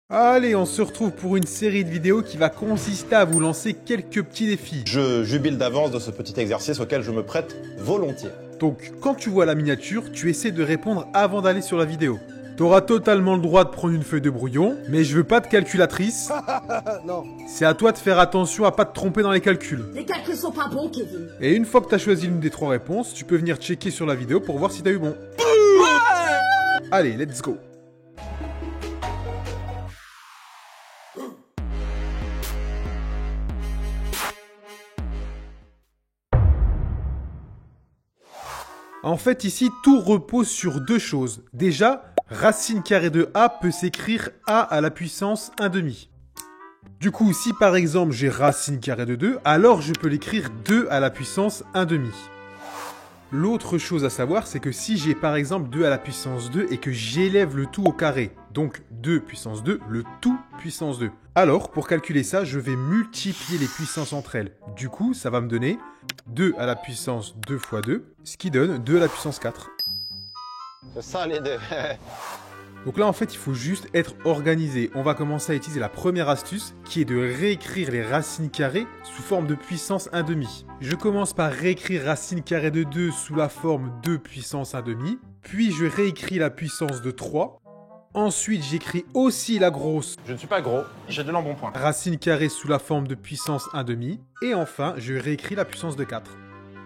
Allez, on se retrouve pour une série de vidéos qui va consister à vous lancer quelques petits défis. Je jubile d'avance de ce petit exercice auquel je me prête volontiers. Donc, quand tu vois la miniature, tu essaies de répondre avant d'aller sur la vidéo. T'auras totalement le droit de prendre une feuille de brouillon, mais je veux pas de calculatrice. Non. C'est à toi de faire attention à pas te tromper dans les calculs. Les calculs sont pas bons, Kevin. Et une fois que t'as choisi l'une des trois réponses, tu peux venir checker sur la vidéo pour voir si t'as eu bon. Allez, let's go. En fait, ici, tout repose sur deux choses. Déjà, racine carrée de A peut s'écrire A à la puissance 1/2. Du coup, si par exemple j'ai racine carrée de 2, alors je peux l'écrire 2 à la puissance 1/2. L'autre chose à savoir, c'est que si j'ai par exemple 2 à la puissance 2 et que j'élève le tout au carré, donc 2 puissance 2, le tout puissance 2. Alors, pour calculer ça, je vais multiplier les puissances entre elles. Du coup, ça va me donner 2 à la puissance 2 fois 2, ce qui donne 2 à la puissance 4. C'est ça les deux. Donc là, en fait, il faut juste être organisé. On va commencer à utiliser la première astuce, qui est de réécrire les racines carrées sous forme de puissance 1/2. Je commence par réécrire racine carrée de 2 sous la forme 2 puissance 1/2, puis je réécris la puissance de 3. Ensuite, j'écris aussi la grosse Je ne suis pas gros, j'ai de l'embonpoint. racine carrée sous la forme de puissance 1/2. Et enfin, je réécris la puissance de 4.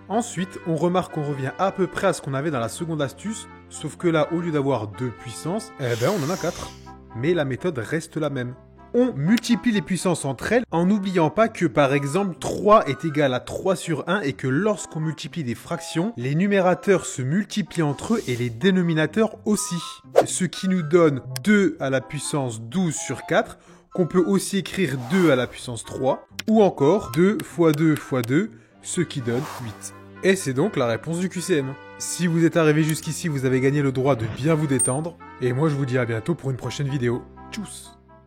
Ensuite, on remarque qu'on revient à peu près à ce qu'on avait dans la seconde astuce, sauf que là, au lieu d'avoir 2 puissances, on en a 4. Mais la méthode reste la même. On multiplie les puissances entre elles en n'oubliant pas que par exemple 3 est égal à 3 sur 1 et que lorsqu'on multiplie des fractions, les numérateurs se multiplient entre eux et les dénominateurs aussi. Ce qui nous donne 2 à la puissance 12 sur 4, qu'on peut aussi écrire 2 à la puissance 3, ou encore 2 fois 2 fois 2, ce qui donne 8. Et c'est donc la réponse du QCM. Si vous êtes arrivé jusqu'ici, vous avez gagné le droit de bien vous détendre, et moi je vous dis à bientôt pour une prochaine vidéo. Tchuss!